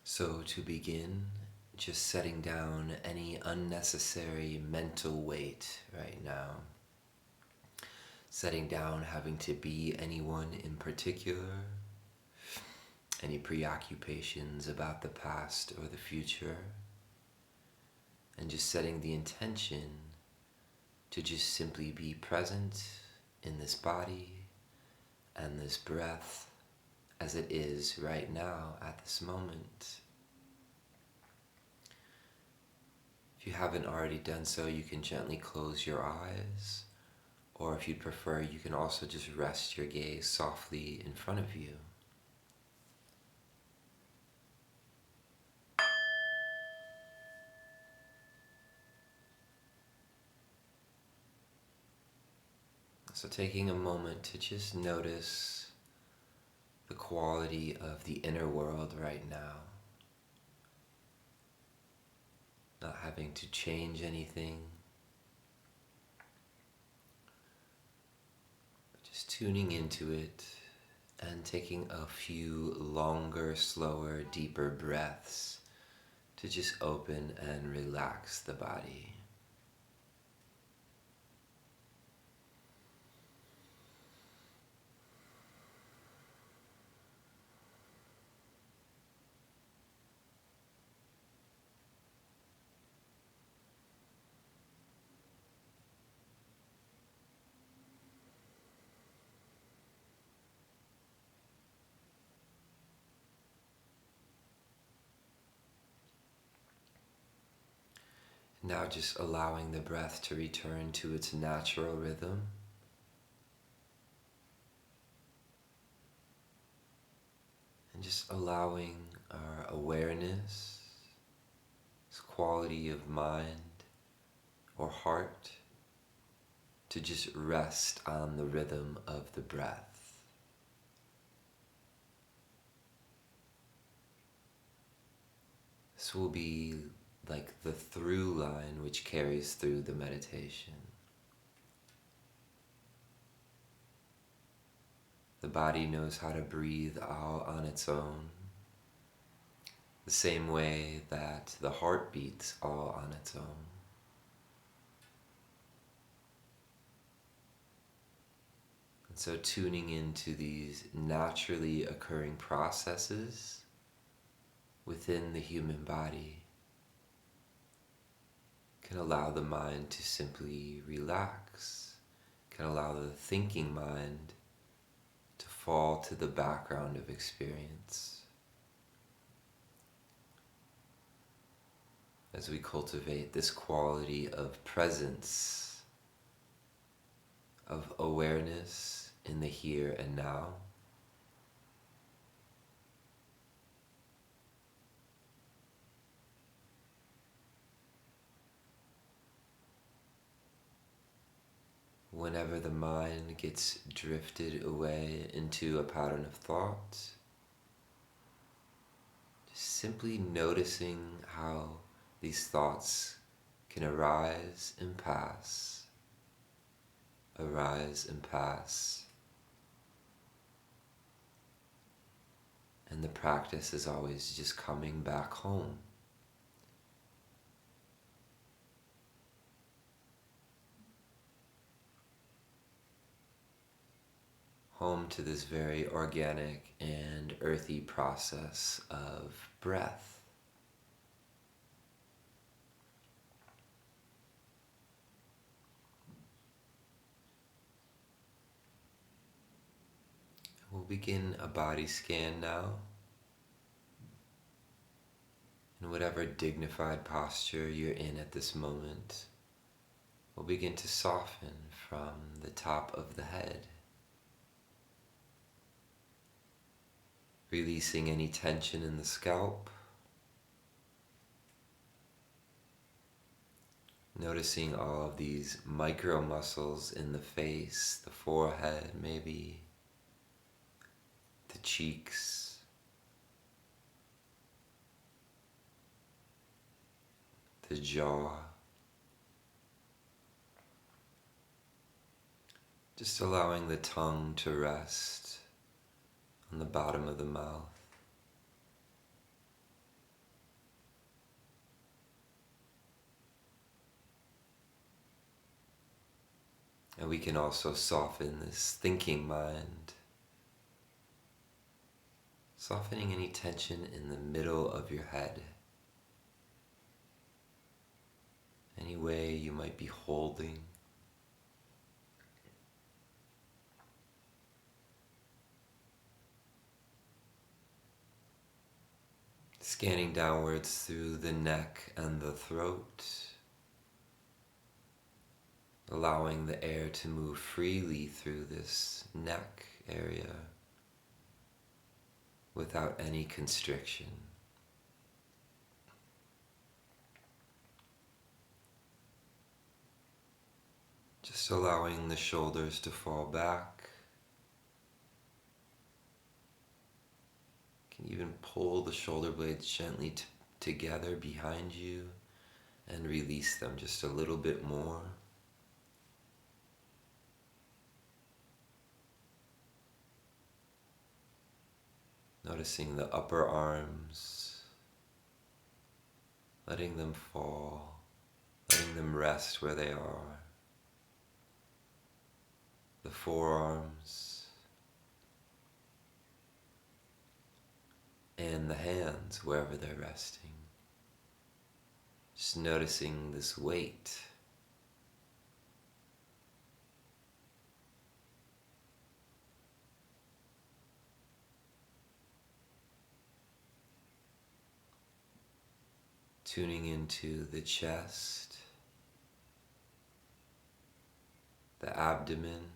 So to begin, just setting down any unnecessary mental weight right now. Setting down having to be anyone in particular, any preoccupations about the past or the future, and just setting the intention to just simply be present in this body and this breath as it is right now at this moment. If you haven't already done so, you can gently close your eyes, or if you'd prefer, you can also just rest your gaze softly in front of you. So taking a moment to just notice the quality of the inner world right now. Not having to change anything. Just tuning into it and taking a few longer, slower, deeper breaths to just open and relax the body. Now just allowing the breath to return to its natural rhythm. And just allowing our awareness, this quality of mind or heart, to just rest on the rhythm of the breath. This will be like the through line which carries through the meditation. The body knows how to breathe out on its own, the same way that the heart beats all on its own. And so tuning into these naturally occurring processes within the human body can allow the mind to simply relax, can allow the thinking mind to fall to the background of experience. As we cultivate this quality of presence, of awareness in the here and now, whenever the mind gets drifted away into a pattern of thought, just simply noticing how these thoughts can arise and pass, arise and pass. And the practice is always just coming back home. Home to this very organic and earthy process of breath. We'll begin a body scan now. In whatever dignified posture you're in at this moment, we'll begin to soften from the top of the head, releasing any tension in the scalp, noticing all of these micro muscles in the face, the forehead maybe, the cheeks, the jaw. Just allowing the tongue to rest on the bottom of the mouth. And we can also soften this thinking mind, softening any tension in the middle of your head. Any way you might be holding. Scanning downwards through the neck and the throat, allowing the air to move freely through this neck area without any constriction. Just allowing the shoulders to fall back. You can even pull the shoulder blades gently together behind you and release them just a little bit more. Noticing the upper arms, letting them fall, letting them rest where they are. The forearms and the hands wherever they're resting. Just noticing this weight. Tuning into the chest, the abdomen,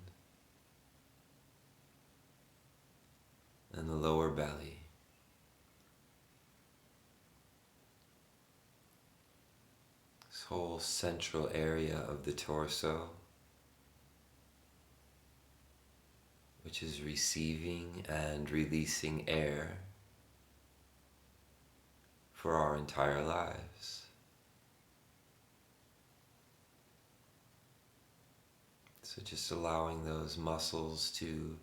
and the lower belly. This whole central area of the torso, which is receiving and releasing air for our entire lives. So just allowing those muscles to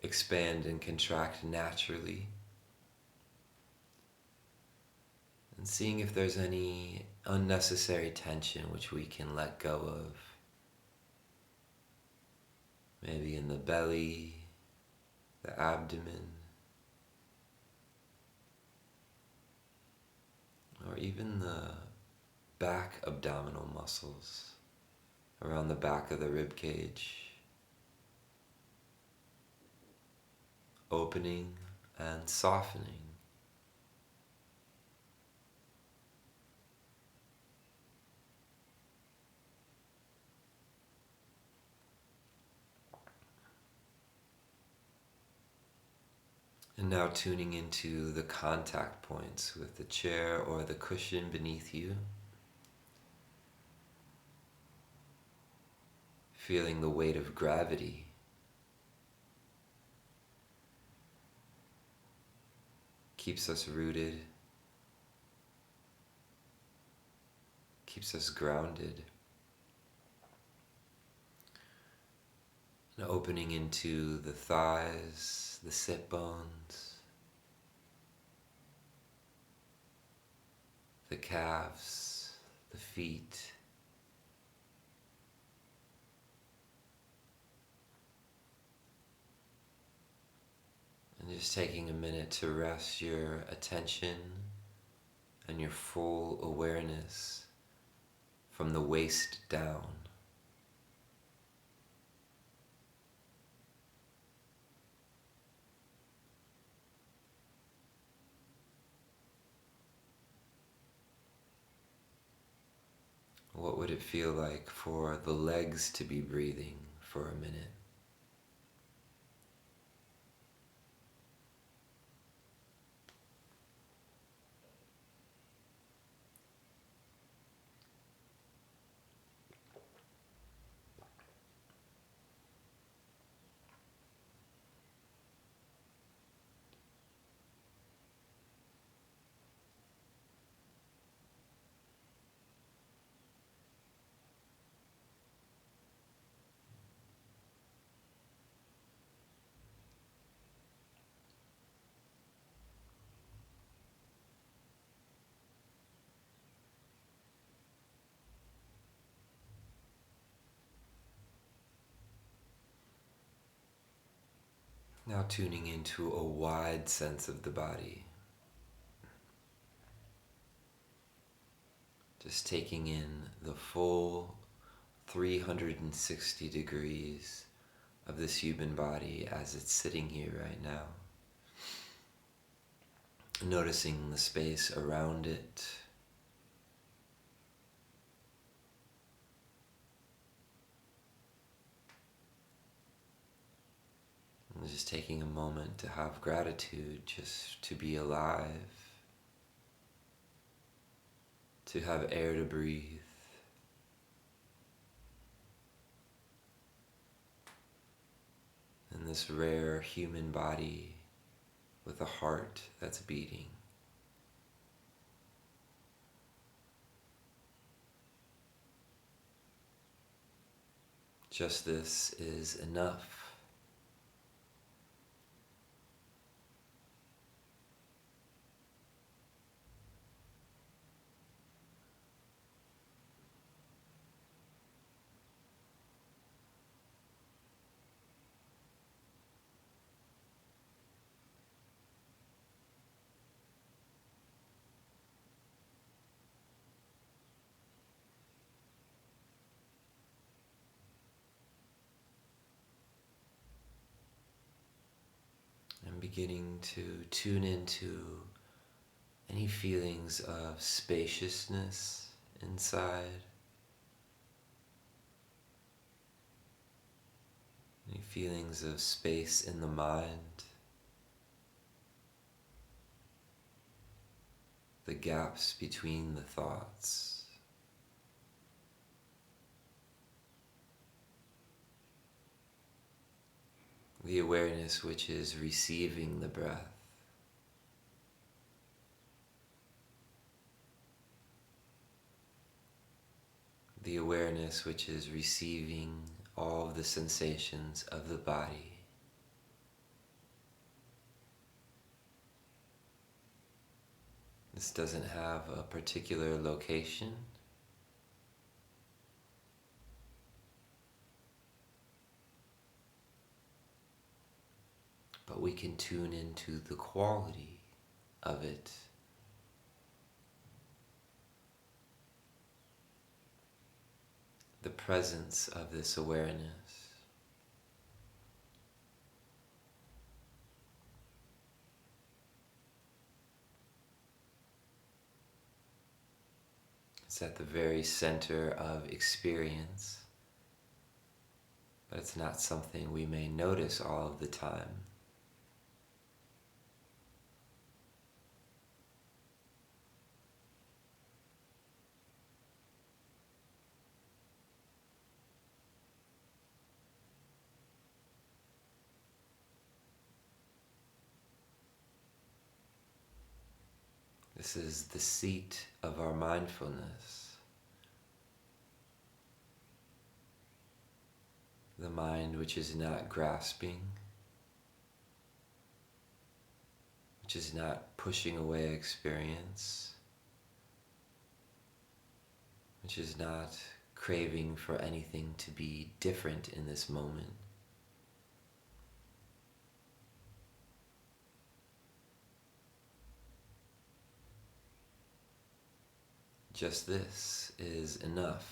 expand and contract naturally, and seeing if there's any unnecessary tension which we can let go of. Maybe in the belly, the abdomen, or even the back abdominal muscles around the back of the rib cage, opening and softening. And now tuning into the contact points with the chair or the cushion beneath you. Feeling the weight of gravity. Keeps us rooted. Keeps us grounded. And opening into the thighs, the sit bones, the calves, the feet. And just taking a minute to rest your attention and your full awareness from the waist down. What would it feel like for the legs to be breathing for a minute? Now tuning into a wide sense of the body. Just taking in the full 360 degrees of this human body as it's sitting here right now. Noticing the space around it. And just taking a moment to have gratitude just to be alive, to have air to breathe, in this rare human body with a heart that's beating. Just this is enough. And beginning to tune into any feelings of spaciousness inside, any feelings of space in the mind, the gaps between the thoughts. The awareness which is receiving the breath. The awareness which is receiving all of the sensations of the body. This doesn't have a particular location. But we can tune into the quality of it. The presence of this awareness. It's at the very center of experience, but it's not something we may notice all of the time. This is the seat of our mindfulness. The mind which is not grasping, which is not pushing away experience, which is not craving for anything to be different in this moment. Just this is enough.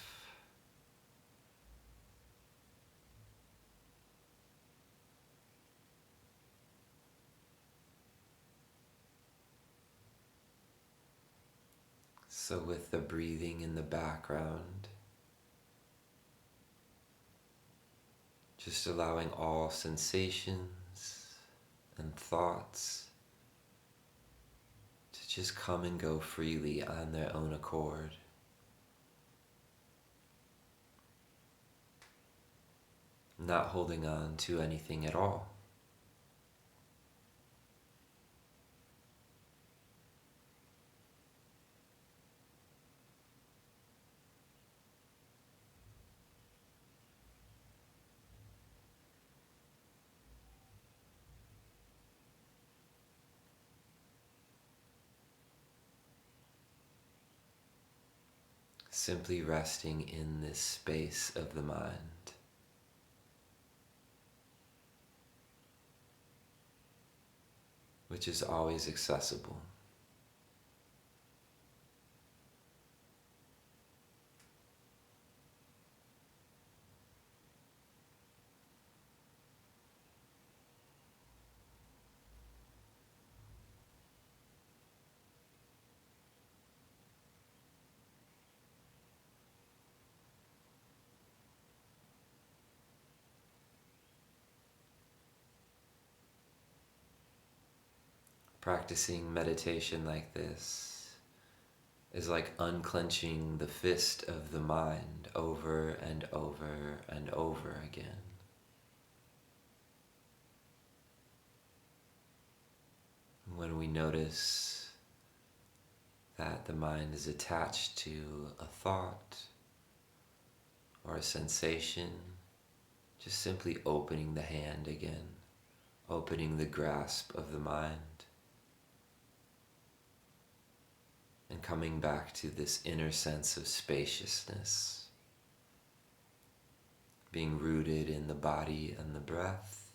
So with the breathing in the background, just allowing all sensations and thoughts to just come and go freely on their own accord. Not holding on to anything at all. Simply resting in this space of the mind. which is always accessible. Practicing meditation like this is like unclenching the fist of the mind over and over and over again. When we notice that the mind is attached to a thought or a sensation, just simply opening the hand again, opening the grasp of the mind, and coming back to this inner sense of spaciousness, being rooted in the body and the breath,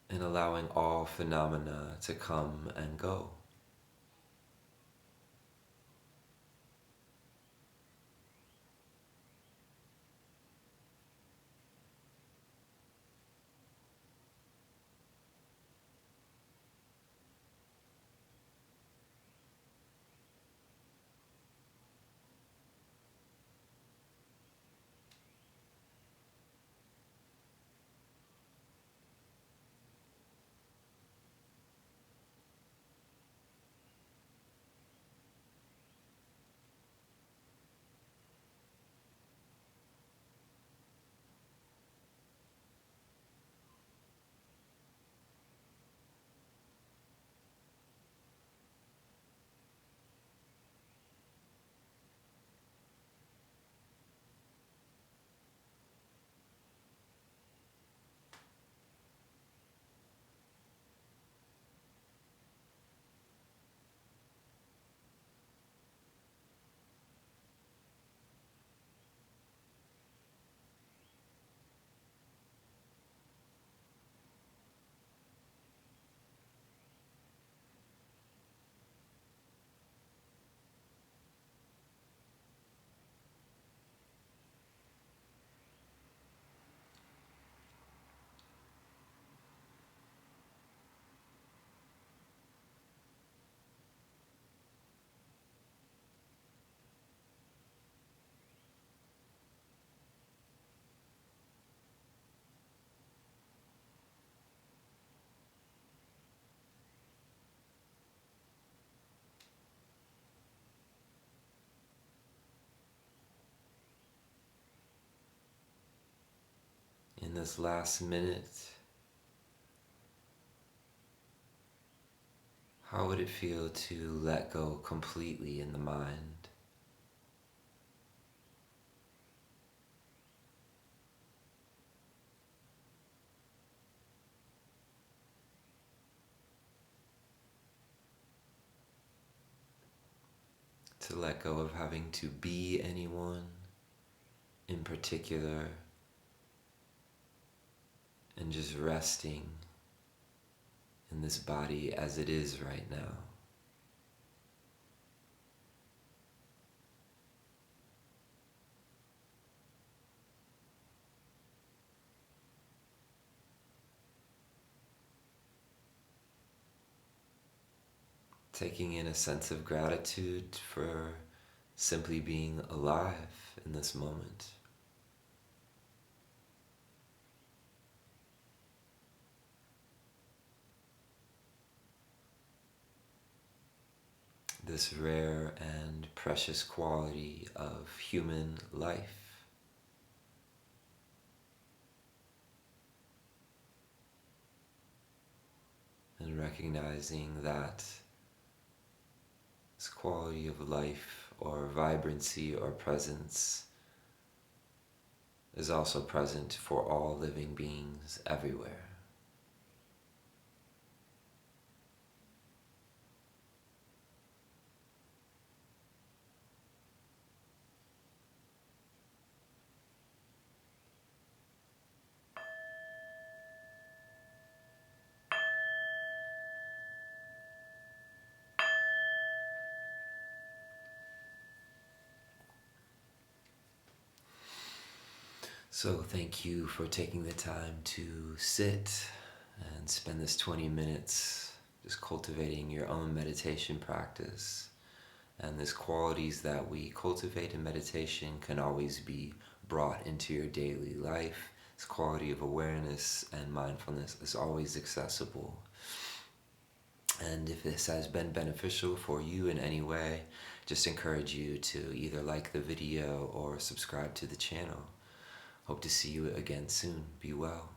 and allowing all phenomena to come and go. In this last minute, how would it feel to let go completely in the mind? To let go of having to be anyone in particular, and just resting in this body as it is right now. Taking in a sense of gratitude for simply being alive in this moment. This rare and precious quality of human life. And recognizing that this quality of life or vibrancy or presence is also present for all living beings everywhere. So thank you for taking the time to sit and spend this 20 minutes just cultivating your own meditation practice. And these qualities that we cultivate in meditation can always be brought into your daily life. This quality of awareness and mindfulness is always accessible. And if this has been beneficial for you in any way, just encourage you to either like the video or subscribe to the channel. Hope to see you again soon. Be well.